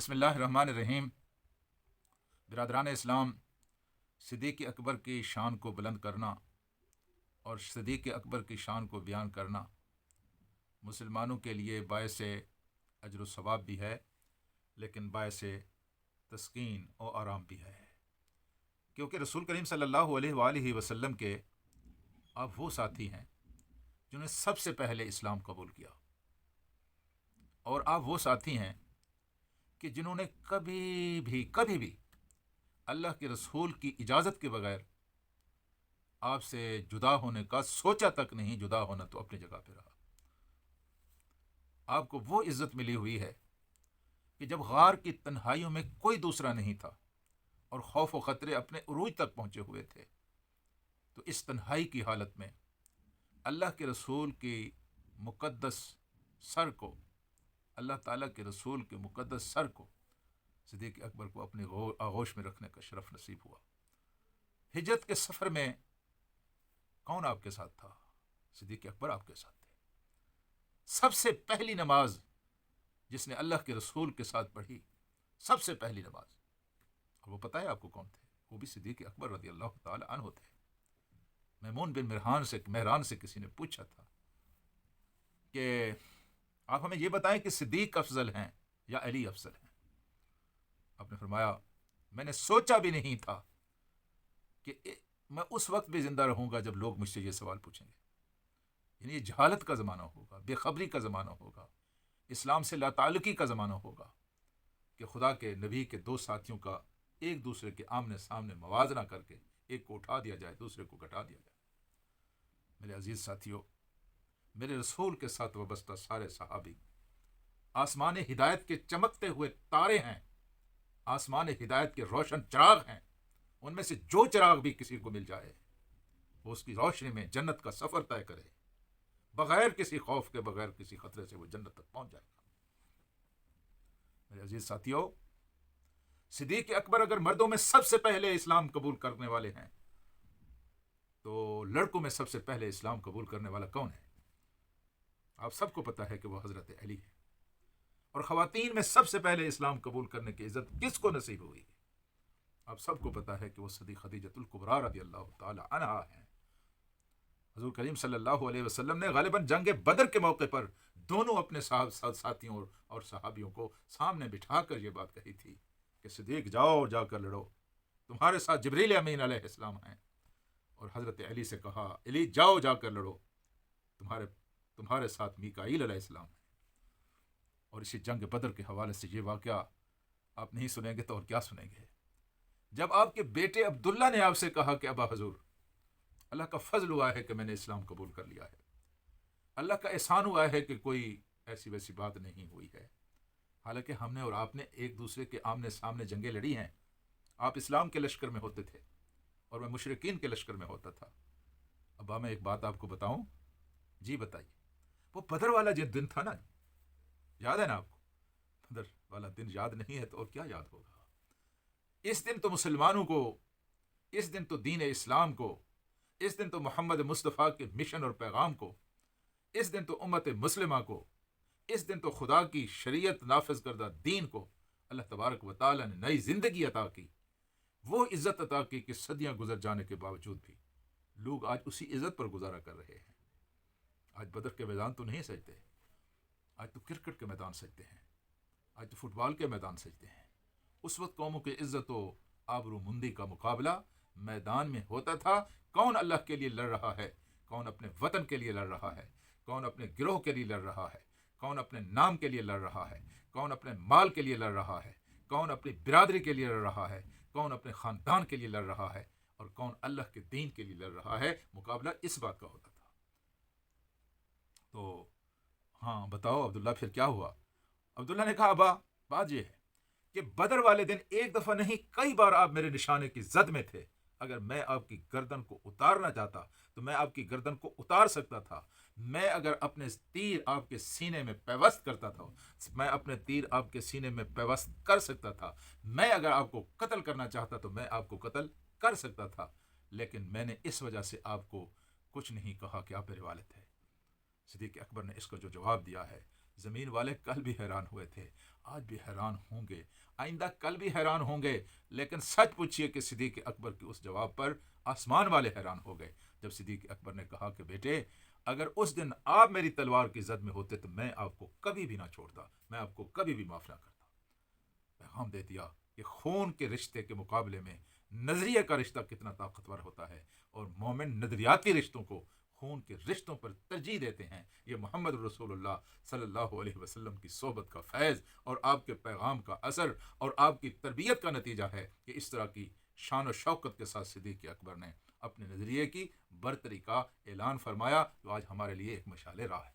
بسم اللہ الرحمن الرحیم۔ برادران اسلام، صدیق اکبر کی شان کو بلند کرنا اور صدیق اکبر کی شان کو بیان کرنا مسلمانوں کے لیے باعث اجر و ثواب بھی ہے، لیکن باعث تسکین اور آرام بھی ہے، کیونکہ رسول کریم صلی اللہ علیہ وآلہ وسلم کے آپ وہ ساتھی ہیں جنہوں نے سب سے پہلے اسلام قبول کیا، اور آپ وہ ساتھی ہیں کہ جنہوں نے کبھی بھی اللہ کے رسول کی اجازت کے بغیر آپ سے جدا ہونے کا سوچا تک نہیں۔ جدا ہونا تو اپنی جگہ پہ رہا۔ آپ کو وہ عزت ملی ہوئی ہے کہ جب غار کی تنہائیوں میں کوئی دوسرا نہیں تھا اور خوف و خطرے اپنے عروج تک پہنچے ہوئے تھے، تو اس تنہائی کی حالت میں اللہ کے رسول کی مقدس سر کو، اللہ تعالیٰ کے رسول کے مقدس سر کو، صدیق اکبر کو اپنی آغوش میں رکھنے کا شرف نصیب ہوا۔ ہجرت کے سفر میں کون آپ کے ساتھ تھا؟ صدیق اکبر آپ کے ساتھ تھے۔ سب سے پہلی نماز جس نے اللہ کے رسول کے ساتھ پڑھی، سب سے پہلی نماز، اور وہ پتہ ہے آپ کو کون تھے؟ وہ بھی صدیق اکبر رضی اللہ تعالی عنہ تھے۔ میمون بن مہران سے کسی نے پوچھا تھا کہ آپ ہمیں یہ بتائیں کہ صدیق افضل ہیں یا علی افضل ہیں؟ آپ نے فرمایا میں نے سوچا بھی نہیں تھا کہ میں اس وقت بھی زندہ رہوں گا جب لوگ مجھ سے یہ سوال پوچھیں گے۔ یعنی یہ جہالت کا زمانہ ہوگا، بے خبری کا زمانہ ہوگا، اسلام سے لا تعلقی کا زمانہ ہوگا کہ خدا کے نبی کے دو ساتھیوں کا ایک دوسرے کے آمنے سامنے موازنہ کر کے ایک کو اٹھا دیا جائے، دوسرے کو گھٹا دیا جائے۔ میرے عزیز ساتھیوں، میرے رسول کے ساتھ وابستہ سارے صحابی آسمان ہدایت کے چمکتے ہوئے تارے ہیں، آسمان ہدایت کے روشن چراغ ہیں۔ ان میں سے جو چراغ بھی کسی کو مل جائے، وہ اس کی روشنی میں جنت کا سفر طے کرے، بغیر کسی خوف کے، بغیر کسی خطرے سے وہ جنت تک پہنچ جائے گا۔ میرے عزیز ساتھیوں، صدیق اکبر اگر مردوں میں سب سے پہلے اسلام قبول کرنے والے ہیں، تو لڑکوں میں سب سے پہلے اسلام قبول کرنے والا کون ہے؟ آپ سب کو پتا ہے کہ وہ حضرت علی ہے۔ اور خواتین میں سب سے پہلے اسلام قبول کرنے کی عزت کس کو نصیب ہوئی؟ آپ سب کو پتا ہے کہ وہ صدیقہ خدیجۃ الکبریٰ رضی اللہ تعالی عنہا ہیں۔ حضور کریم صلی اللہ علیہ وسلم نے غالباً جنگ بدر کے موقع پر دونوں اپنے ساتھیوں اور صحابیوں کو سامنے بٹھا کر یہ بات کہی تھی کہ صدیق جاؤ، جا کر لڑو، تمہارے ساتھ جبریل امین علیہ السلام ہیں۔ اور حضرت علی سے کہا علی جاؤ، جا کر لڑو، تمہارے ساتھ میکائیل علیہ السلام ہیں۔ اور اسی جنگ بدر کے حوالے سے یہ واقعہ آپ نہیں سنیں گے تو اور کیا سنیں گے؟ جب آپ کے بیٹے عبداللہ نے آپ سے کہا کہ ابا حضور، اللہ کا فضل ہوا ہے کہ میں نے اسلام قبول کر لیا ہے، اللہ کا احسان ہوا ہے کہ کوئی ایسی ویسی بات نہیں ہوئی ہے، حالانکہ ہم نے اور آپ نے ایک دوسرے کے آمنے سامنے جنگیں لڑی ہیں۔ آپ اسلام کے لشکر میں ہوتے تھے اور میں مشرکین کے لشکر میں ہوتا تھا۔ ابا میں ایک بات آپ کو بتاؤں؟ جی بتائیے۔ وہ بدر والا جو دن تھا نا، یاد ہے نا آپ کو؟ بدر والا دن یاد نہیں ہے تو اور کیا یاد ہوگا؟ اس دن تو مسلمانوں کو، اس دن تو دین اسلام کو، اس دن تو محمد مصطفیٰ کے مشن اور پیغام کو، اس دن تو امت مسلمہ کو، اس دن تو خدا کی شریعت نافذ کردہ دین کو اللہ تبارک و تعالی نے نئی زندگی عطا کی، وہ عزت عطا کی کہ صدیاں گزر جانے کے باوجود بھی لوگ آج اسی عزت پر گزارا کر رہے ہیں۔ آج بدر کے میدان تو نہیں سجتے، آج تو کرکٹ کے میدان سجتے ہیں، آج تو فٹ بال کے میدان سجتے ہیں۔ اس وقت قوموں کی عزت و آبرو مندی کا مقابلہ میدان میں ہوتا تھا۔ کون اللہ کے لیے لڑ رہا ہے، کون اپنے وطن کے لیے لڑ رہا ہے، کون اپنے گروہ کے لیے لڑ رہا ہے، کون اپنے نام کے لیے لڑ رہا ہے، کون اپنے مال کے لیے لڑ رہا ہے، کون اپنی برادری کے لیے لڑ رہا ہے، کون اپنے خاندان کے لیے لڑ رہا ہے، اور کون اللہ کے دین کے لیے لڑ رہا ہے۔ مقابلہ اس بات کا ہوتا تھا۔ تو ہاں بتاؤ عبداللہ پھر کیا ہوا؟ عبداللہ نے کہا ابا بات یہ ہے کہ بدر والے دن ایک دفعہ نہیں کئی بار آپ میرے نشانے کی زد میں تھے۔ اگر میں آپ کی گردن کو اتارنا چاہتا تو میں آپ کی گردن کو اتار سکتا تھا۔ میں اگر اپنے تیر آپ کے سینے میں پیوست کرتا تھا، میں اپنے تیر آپ کے سینے میں پیوست کر سکتا تھا۔ میں اگر آپ کو قتل کرنا چاہتا تو میں آپ کو قتل کر سکتا تھا، لیکن میں نے اس وجہ سے آپ کو کچھ نہیں کہا کہ آپ میرے والد تھے۔ صدیق اکبر نے اس کو جو جواب دیا ہے، زمین والے کل بھی حیران ہوئے تھے، آج بھی حیران ہوں گے، آئندہ کل بھی حیران ہوں گے، لیکن سچ پوچھیے کہ صدیق اکبر کے اس جواب پر آسمان والے حیران ہو گئے جب صدیق اکبر نے کہا کہ بیٹے، اگر اس دن آپ میری تلوار کی زد میں ہوتے تو میں آپ کو کبھی بھی نہ چھوڑتا، میں آپ کو کبھی بھی معاف نہ کرتا۔ پیغام دے دیا کہ خون کے رشتے کے مقابلے میں نظریے کا رشتہ کتنا طاقتور ہوتا ہے، اور مومن نظریاتی رشتوں کو خون کے رشتوں پر ترجیح دیتے ہیں۔ یہ محمد رسول اللہ صلی اللہ علیہ وسلم کی صحبت کا فیض اور آپ کے پیغام کا اثر اور آپ کی تربیت کا نتیجہ ہے کہ اس طرح کی شان و شوکت کے ساتھ صدیق اکبر نے اپنے نظریے کی برتری کا اعلان فرمایا، جو آج ہمارے لیے ایک مشعل راہ ہے۔